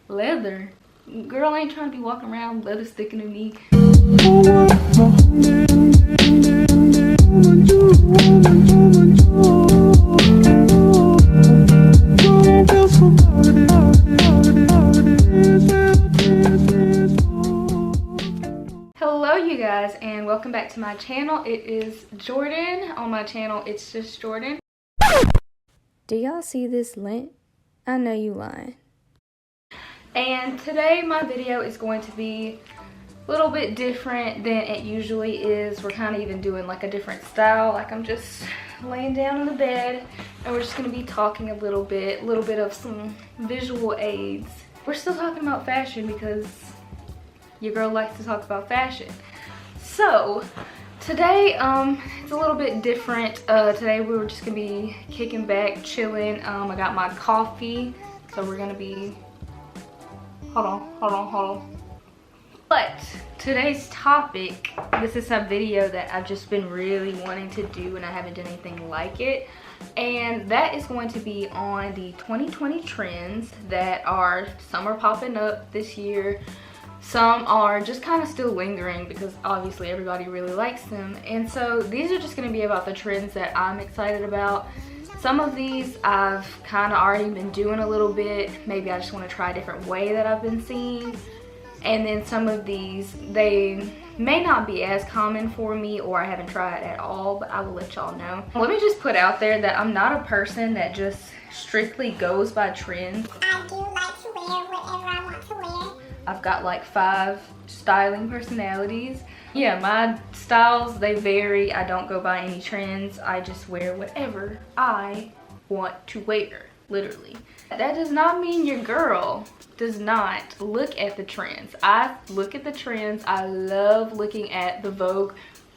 Leather? Girl, I ain't trying to be walking around with leather sticking to me. Hello you guys, and welcome back to my channel. It is Jordan. On my channel, it's just Jordan. Do y'all see this lint? I know you lying. And today my video is going to be a little bit different than it usually is. We're kind of even doing like a different style. Like I'm just laying down in the bed and we're just going to be talking a little bit of some visual aids. We're still talking about fashion because your girl likes to talk about fashion. So today it's a little bit different. Today we were just gonna be kicking back, chilling. I got my coffee, so we're gonna be hold on. But today's topic, this is a video that I've just been really wanting to do and I haven't done anything like it, and that is going to be on the 2020 trends that are, some are popping up this year, some are just kind of still lingering because obviously everybody really likes them. And so these are just going to be about the trends that I'm excited about. Some of these I've kind of already been doing a little bit. Maybe I just want to try a different way that I've been seeing. And then some of these, they may not be as common for me or I haven't tried at all, but I will let y'all know. Let me just put out there that I'm not a person that just strictly goes by trends. I do like to wear whatever I want to wear. I've got like 5 styling personalities. Yeah, my styles, they vary. I don't go by any trends. I just wear whatever I want to wear, literally. That does not mean your girl does not look at the trends. I look at the trends. I love looking at the Vogue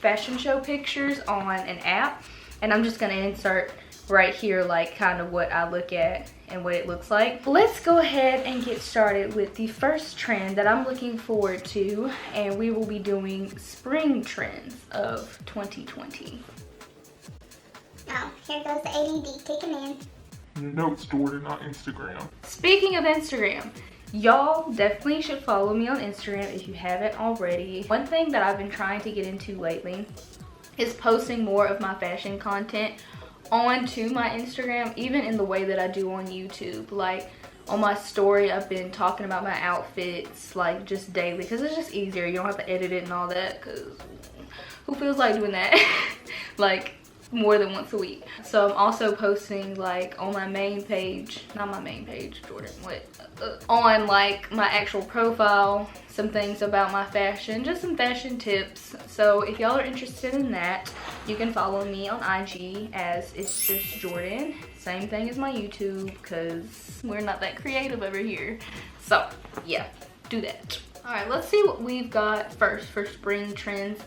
fashion show pictures on an app. And I'm just gonna insert right here like kind of what I look at and what it looks like. Let's go ahead and get started with the first trend that I'm looking forward to, and we will be doing spring trends of 2020. Oh, here goes the ADD kicking in. Your notes, Jordan, on Instagram. Speaking of Instagram, y'all definitely should follow me on Instagram if you haven't already. One thing that I've been trying to get into lately is posting more of my fashion content onto my Instagram, even in the way that I do on YouTube. Like on my story, I've been talking about my outfits like just daily because it's just easier. You don't have to edit it and all that because who feels like doing that like more than once a week. So I'm also posting like on my main page, not my main page, Jordan, what? On like my actual profile, some things about my fashion, just some fashion tips. So if y'all are interested in that, you can follow me on IG as It's Just Jordan. Same thing as my YouTube because we're not that creative over here. So yeah, do that. All right, let's see what we've got first for spring trends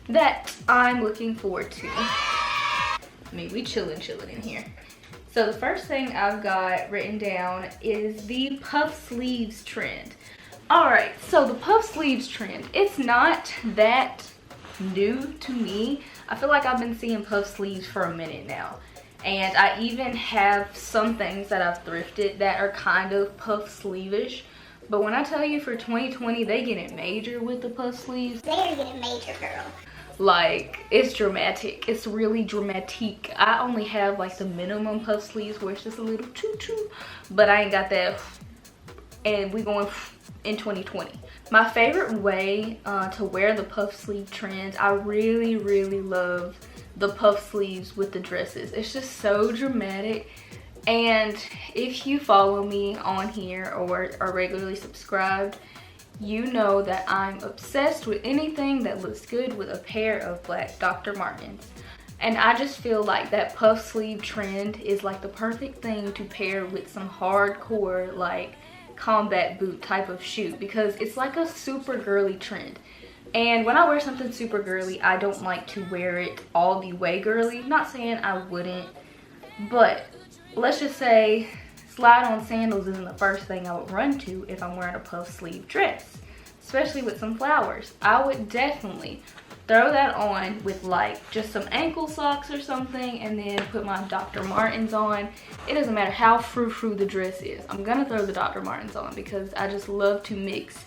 that I'm looking forward to. I mean, we chilling in here. So the first thing I've got written down is the puff sleeves trend. All right, so the puff sleeves trend, it's not that new to me. I feel like I've been seeing puff sleeves for a minute now. And I even have some things that I've thrifted that are kind of puff sleeve-ish. But when I tell you for 2020, they get it major with the puff sleeves. They're getting major, girl. Like, it's dramatic. It's really dramatic. I only have like the minimum puff sleeves where it's just a little choo-choo, but I ain't got that. And we going in 2020. My favorite way to wear the puff sleeve trends, I really love the puff sleeves with the dresses. It's just so dramatic. And if you follow me on here or are regularly subscribed, you know that I'm obsessed with anything that looks good with a pair of black Dr. Martens. And I just feel like that puff sleeve trend is like the perfect thing to pair with some hardcore like combat boot type of shoe because it's like a super girly trend. And when I wear something super girly, I don't like to wear it all the way girly. Not saying I wouldn't, but let's just say slide-on sandals isn't the first thing I would run to if I'm wearing a puff sleeve dress, especially with some flowers. I would definitely throw that on with like just some ankle socks or something, and then put my Dr. Martens on. It doesn't matter how frou-frou the dress is. I'm gonna throw the Dr. Martens on because I just love to mix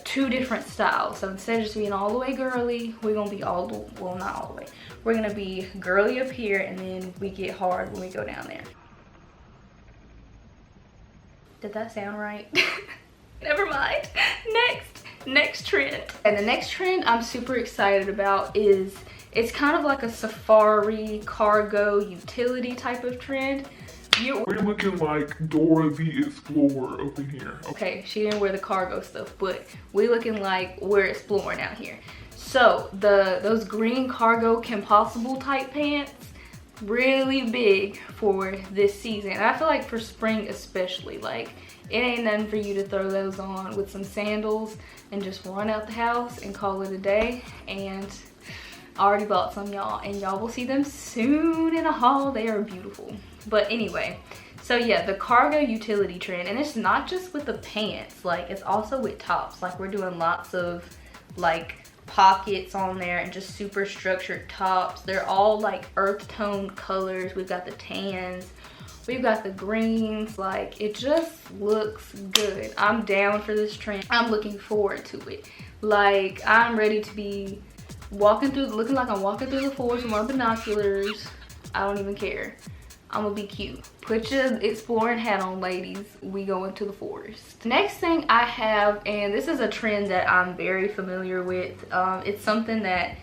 two different styles. So instead of just being all the way girly, we're gonna be all the, well, not all the way. We're gonna be girly up here, and then we get hard when we go down there. Did that sound right? Never mind. Next trend. And the next trend I'm super excited about is, it's kind of like a safari cargo utility type of trend. We're looking like Dora the Explorer up in here. Okay, she didn't wear the cargo stuff, but we looking like we're exploring out here. So those green cargo Kim Possible type pants, really big for this season. And I feel like for spring especially, like it ain't nothing for you to throw those on with some sandals and just run out the house and call it a day. And I already bought some, y'all, and y'all will see them soon in a haul. They are beautiful. But anyway, so yeah, the cargo utility trend, and it's not just with the pants, like it's also with tops. Like we're doing lots of like pockets on there and just super structured tops. They're all like earth tone colors. We've got the tans, we've got the greens. Like it just looks good. I'm down for this trend. I'm looking forward to it. Like I'm ready to be walking through, looking like I'm walking through the forest with my binoculars. I don't even care. I'm gonna be cute. Put your exploring hat on, ladies. We go into the forest. Next thing I have, and this is a trend that I'm very familiar with. It's something that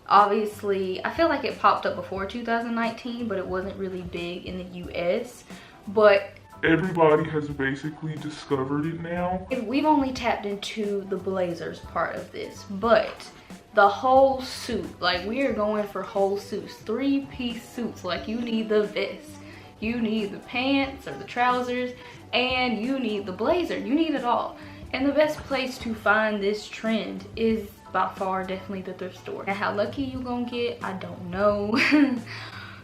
obviously, I feel like it popped up before 2019, but it wasn't really big in the US. But everybody has basically discovered it now. We've only tapped into the blazers part of this, but the whole suit, like we are going for whole suits, 3-piece suits. Like you need the vest, you need the pants or the trousers, and you need the blazer. You need it all. And the best place to find this trend is by far definitely the thrift store. And how lucky you gonna get, I don't know.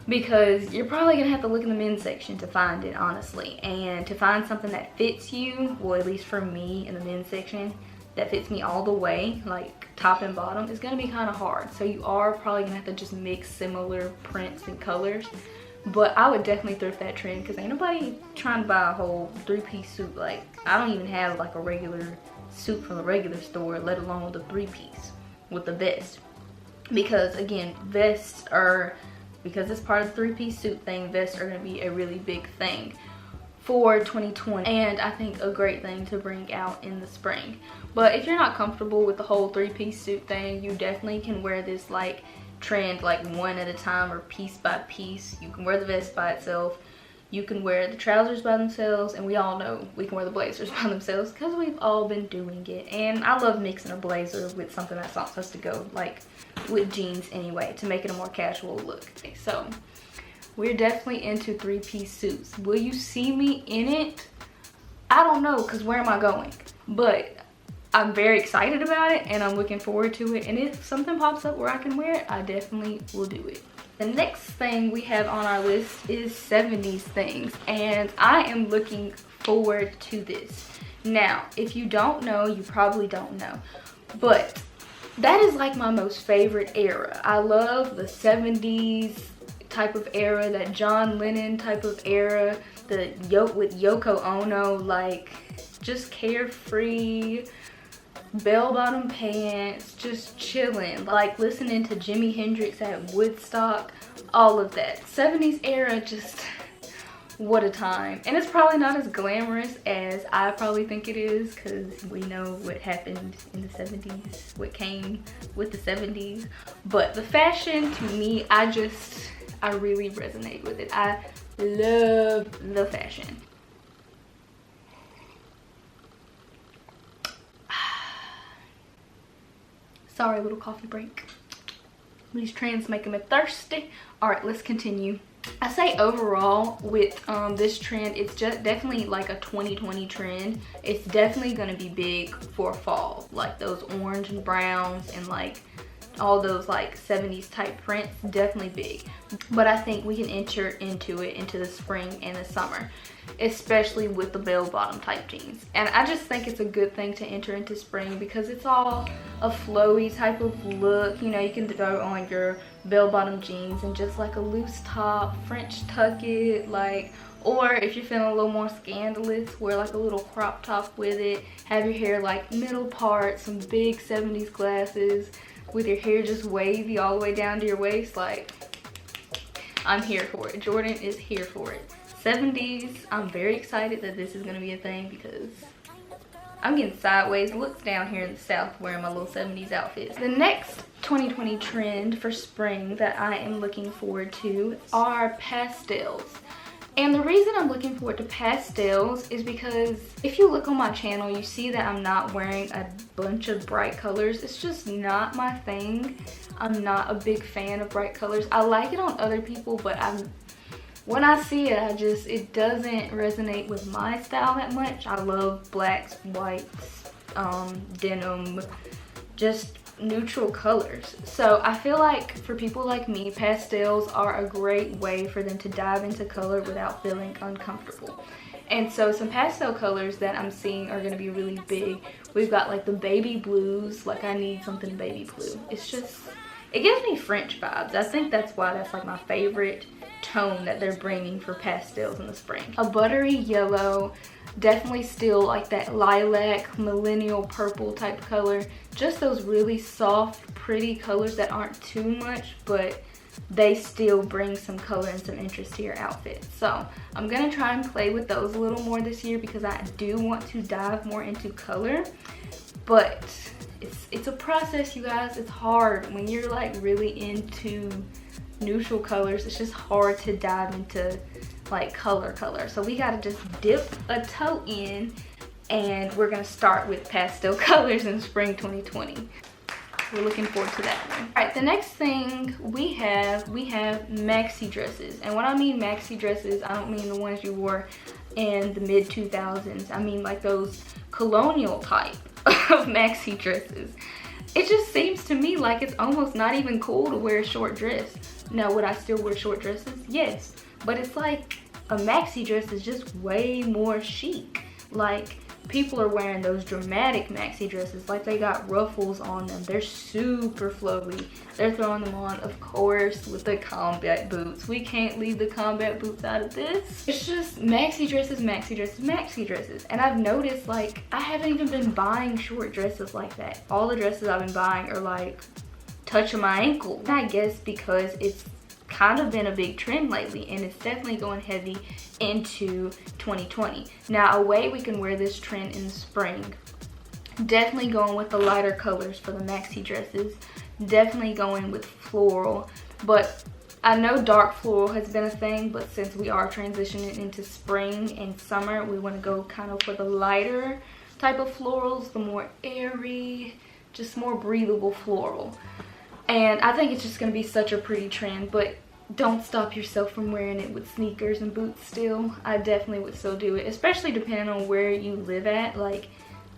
Because you're probably gonna have to look in the men's section to find it, honestly. And to find something that fits you, well, at least for me in the men's section, that fits me all the way, like top and bottom, is gonna be kind of hard. So you are probably gonna have to just mix similar prints and colors. But I would definitely thrift that trend because ain't nobody trying to buy a whole 3-piece suit. Like I don't even have like a regular suit from the regular store, let alone the 3-piece with the vest. Because again, vests are, because it's part of the 3-piece suit thing, vests are gonna be a really big thing for 2020, and I think a great thing to bring out in the spring. But if you're not comfortable with the whole 3-piece suit thing, you definitely can wear this like trend like one at a time or piece by piece. You can wear the vest by itself, you can wear the trousers by themselves, and we all know we can wear the blazers by themselves because we've all been doing it. And I love mixing a blazer with something that's not supposed to go like with jeans anyway, to make it a more casual look. Okay, so we're definitely into 3-piece suits. Will you see me in it? I don't know, because where am I going? But I'm very excited about it and I'm looking forward to it. And if something pops up where I can wear it, I definitely will do it. The next thing we have on our list is 70s things. And I am looking forward to this. Now, if you don't know, you probably don't know. But that is like my most favorite era. I love the 70s type of era, that John Lennon type of era, the with Yoko Ono, like just carefree, bell-bottom pants, just chilling, like listening to Jimi Hendrix at Woodstock, all of that. 70s era, just what a time. And it's probably not as glamorous as I probably think it is, because we know what happened in the 70s, what came with the 70s. But the fashion, to me, I really resonate with it. I love the fashion. Sorry, little coffee break. These trends making me thirsty. All right, let's continue. I say overall with this trend, it's just definitely like a 2020 trend. It's definitely going to be big for fall, like those orange and browns and like all those like 70s type prints, definitely big. But I think we can enter into it into the spring and the summer, especially with the bell bottom type jeans. And I just think it's a good thing to enter into spring because it's all a flowy type of look. You know, you can throw on your bell bottom jeans and just like a loose top, French tuck it, like, or if you're feeling a little more scandalous, wear like a little crop top with it. Have your hair like middle part, some big 70s glasses with your hair just wavy all the way down to your waist. Like, I'm here for it. Jordan is here for it. 70s, I'm very excited that this is going to be a thing because I'm getting sideways looks down here in the South wearing my little 70s outfits. The next 2020 trend for spring that I am looking forward to are pastels. And the reason I'm looking forward to pastels is because if you look on my channel, you see that I'm not wearing a bunch of bright colors. It's just not my thing. I'm not a big fan of bright colors. I like it on other people, but when I see it, it doesn't resonate with my style that much. I love blacks, whites, denim, just neutral colors. So I feel like for people like me, pastels are a great way for them to dive into color without feeling uncomfortable. And so some pastel colors that I'm seeing are going to be really big. We've got like the baby blues. Like, I need something baby blue. It's just, it gives me French vibes. I think that's why that's like my favorite tone that they're bringing for pastels in the spring. A buttery yellow, definitely still like that lilac, millennial purple type color. Just those really soft, pretty colors that aren't too much, but they still bring some color and some interest to your outfit. So I'm gonna try and play with those a little more this year because I do want to dive more into color. But it's a process, you guys. It's hard when you're like really into neutral colors. It's just hard to dive into like color. So we gotta just dip a toe in, and we're gonna start with pastel colors in spring 2020. We're looking forward to that one. All right, the next thing we have maxi dresses. And when I mean maxi dresses, I don't mean the ones you wore in the mid 2000s. I mean like those colonial type of maxi dresses. It just seems to me like it's almost not even cool to wear a short dress. Now, would I still wear short dresses? Yes, but it's like a maxi dress is just way more chic. Like, people are wearing those dramatic maxi dresses, like they got ruffles on them. They're super flowy. They're throwing them on, of course, with the combat boots. We can't leave the combat boots out of this. It's just maxi dresses, maxi dresses, maxi dresses. And I've noticed, like, I haven't even been buying short dresses like that. All the dresses I've been buying are like touching my ankle. And I guess because it's kind of been a big trend lately, and it's definitely going heavy into 2020. Now, a way we can wear this trend in the spring, definitely going with the lighter colors for the maxi dresses, definitely going with floral. But I know dark floral has been a thing, but since we are transitioning into spring and summer, we want to go kind of for the lighter type of florals, the more airy, just more breathable floral. And I think it's just going to be such a pretty trend, but don't stop yourself from wearing it with sneakers and boots still. I definitely would still do it, especially depending on where you live at. Like,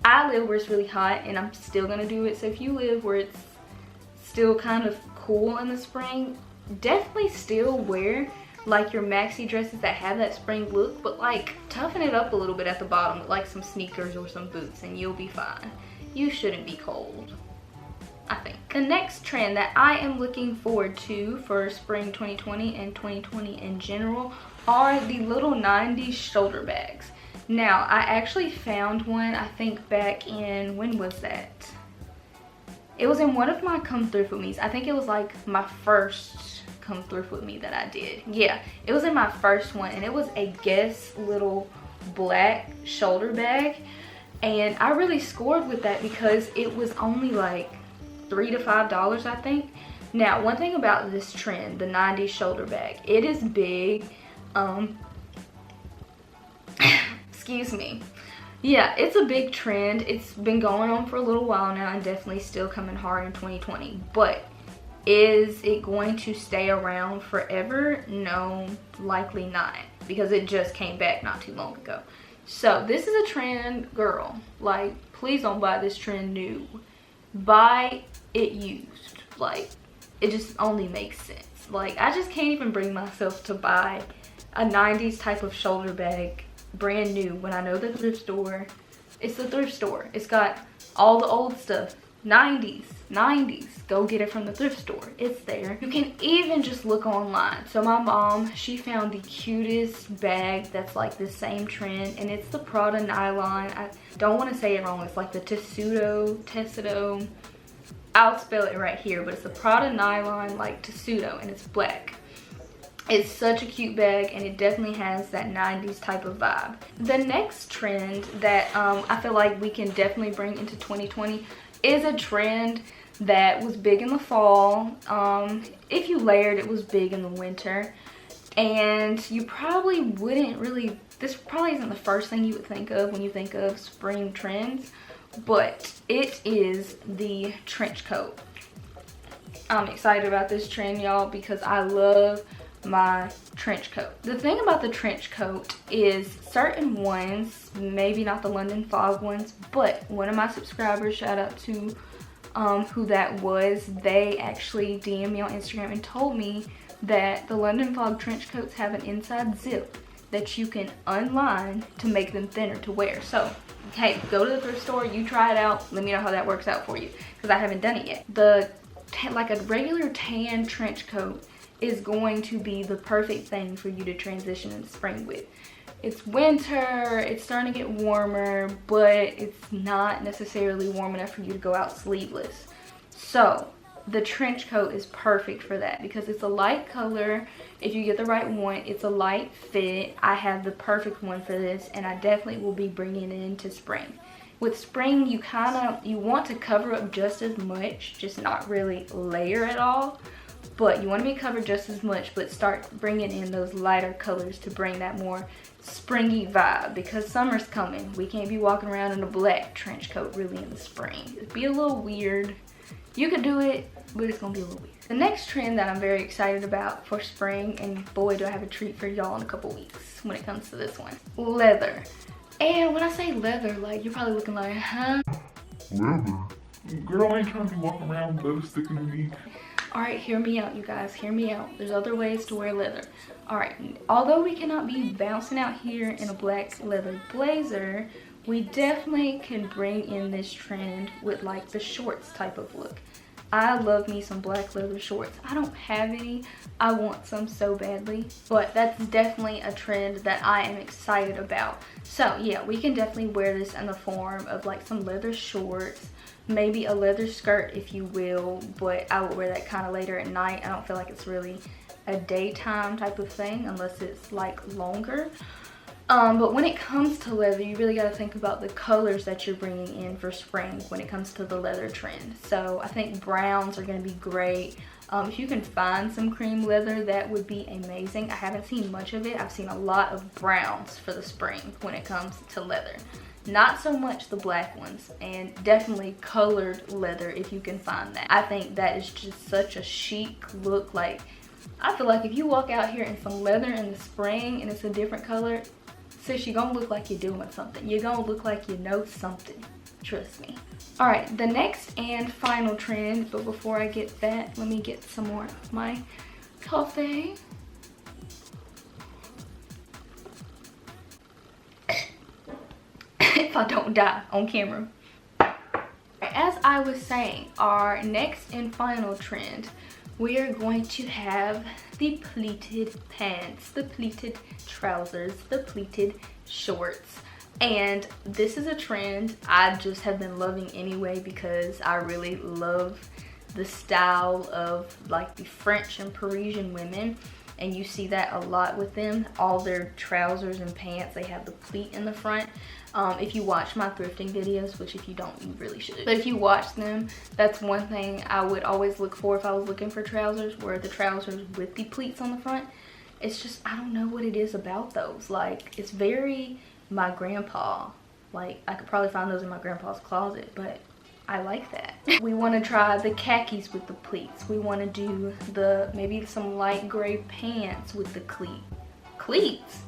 I live where it's really hot, and I'm still going to do it. So if you live where it's still kind of cool in the spring, definitely still wear like your maxi dresses that have that spring look, but like toughen it up a little bit at the bottom with like some sneakers or some boots, and you'll be fine. You shouldn't be cold, I think. The next trend that I am looking forward to for spring 2020 and 2020 in general are the little 90s shoulder bags. Now, I actually found one, I think back in, when was that? It was in one of my come thrift with me's. I think it was like my first come thrift with me that I did. Yeah, it was in my first one, and it was a Guess little black shoulder bag. And I really scored with that because it was only like $3 to $5, I think. Now, one thing about this trend, the 90s shoulder bag, it is big. Excuse me. Yeah, it's a big trend. It's been going on for a little while now, and definitely still coming hard in 2020. But is it going to stay around forever? No, likely not, because it just came back not too long ago. So this is a trend, girl. Like, please don't buy this trend new. Buy it used. Like, it just only makes sense. Like, I just can't even bring myself to buy a 90s type of shoulder bag brand new when I know the thrift store. It's the thrift store. It's got all the old stuff. 90s. Go get it from the thrift store. It's there. You can even just look online. So my mom, she found the cutest bag that's like the same trend, and it's the Prada nylon. I don't want to say it wrong. It's like the Tessuto. I'll spell it right here, but it's the Prada nylon like Tessuto, and it's black. It's such a cute bag, and it definitely has that 90s type of vibe. The next trend that I feel like we can definitely bring into 2020 is a trend that was big in the fall. If you layered, it was big in the winter. And you probably wouldn't really, this probably isn't the first thing you would think of when you think of spring trends, but it is the trench coat. I'm excited about this trend, y'all, because I love my trench coat. The thing about the trench coat is certain ones, maybe not the London Fog ones, but one of my subscribers, shout out to who that was, they actually DM'd me on Instagram and told me that the London Fog trench coats have an inside zip that you can unline to make them thinner to wear. So, hey, go to the thrift store, you try it out, let me know how that works out for you, because I haven't done it yet. Like a regular tan trench coat is going to be the perfect thing for you to transition into spring with. It's winter, it's starting to get warmer, but it's not necessarily warm enough for you to go out sleeveless. So the trench coat is perfect for that because it's a light color. If you get the right one, it's a light fit. I have the perfect one for this, and I definitely will be bringing it into spring. With spring, you want to cover up just as much, just not really layer at all. But you want to be covered just as much, but start bringing in those lighter colors to bring that more springy vibe, because summer's coming. We can't be walking around in a black trench coat really in the spring. It'd be a little weird. You could do it, but it's gonna be a little weird. The next trend that I'm very excited about for spring, and boy do I have a treat for y'all in a couple weeks when it comes to this one. Leather. And when I say leather, like, you're probably looking like, huh? Leather? Girl, I ain't trying to be walking around with leather sticking in me. Alright, hear me out, you guys. Hear me out. There's other ways to wear leather. Alright, although we cannot be bouncing out here in a black leather blazer, we definitely can bring in this trend with like the shorts type of look. I love me some black leather shorts. I don't have any. I want some so badly. But that's definitely a trend that I am excited about. So yeah, we can definitely wear this in the form of like some leather shorts. Maybe a leather skirt if you will, but I would wear that kind of later at night. I don't feel like it's really a daytime type of thing unless it's like longer. But when it comes to leather, you really got to think about the colors that you're bringing in for spring when it comes to the leather trend. So I think browns are going to be great. If you can find some cream leather, that would be amazing. I haven't seen much of it. I've seen a lot of browns for the spring when it comes to leather. Not so much the black ones, and definitely colored leather if you can find that. I think that is just such a chic look. Like, I feel like if you walk out here in some leather in the spring and it's a different color, sis, you're gonna look like you're doing something. You're gonna look like you know something. Trust me. Alright, the next and final trend, but before I get that, let me get some more of my coffee. If I don't die on camera. As I was saying, our next and final trend, we are going to have the pleated pants, the pleated trousers, the pleated shorts. And this is a trend I just have been loving anyway because I really love the style of like the French and Parisian women. And you see that a lot with them. All their trousers and pants, they have the pleat in the front. If you watch my thrifting videos, which if you don't, you really should. But if you watch them, that's one thing I would always look for if I was looking for trousers, were the trousers with the pleats on the front. It's just, I don't know what it is about those. Like, it's very my grandpa. Like, I could probably find those in my grandpa's closet, but I like that. We want to try the khakis with the pleats. We want to do the maybe some light gray pants with the cleats.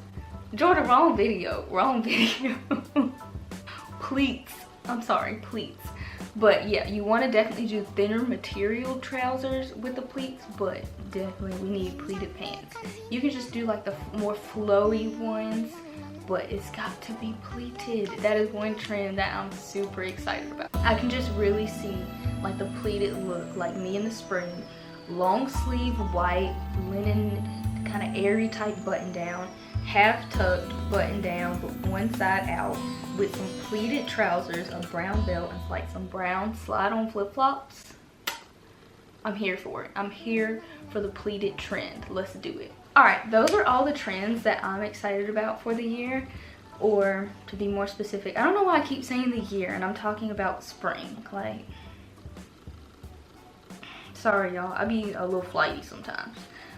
Jordan, wrong video. Pleats. I'm sorry, pleats. But yeah, you want to definitely do thinner material trousers with the pleats, but definitely we need pleated pants. You can just do like the more flowy ones, but it's got to be pleated. That is one trend that I'm super excited about. I can just really see like the pleated look, like me in the spring. Long sleeve white linen, kind of airy type button down, half tucked button down but one side out, with some pleated trousers, a brown belt, and like some brown slide on flip-flops. I'm here for it. I'm here for the pleated trend. Let's do it. All right, those are all the trends that I'm excited about for the year, or to be more specific, I don't know why I keep saying the year and I'm talking about spring. Like, sorry y'all, I be a little flighty sometimes.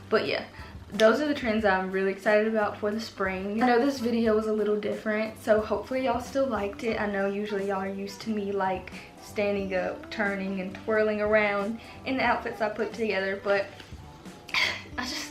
But yeah, those are the trends I'm really excited about for the spring. I know this video was a little different, so hopefully y'all still liked it. I know usually y'all are used to me like standing up, turning, and twirling around in the outfits I put together, but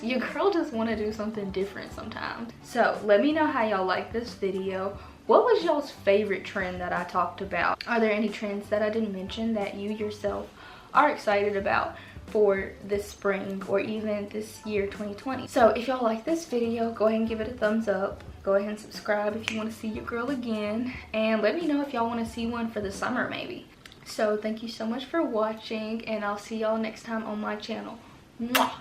your girl just want to do something different sometimes. So let me know how y'all like this video. What was y'all's favorite trend that I talked about? Are there any trends that I didn't mention that you yourself are excited about for this spring or even this year 2020? So if y'all like this video, go ahead and give it a thumbs up. Go ahead and subscribe if you want to see your girl again, and let me know if y'all want to see one for the summer maybe. So thank you so much for watching, and I'll see y'all next time on my channel. Mwah!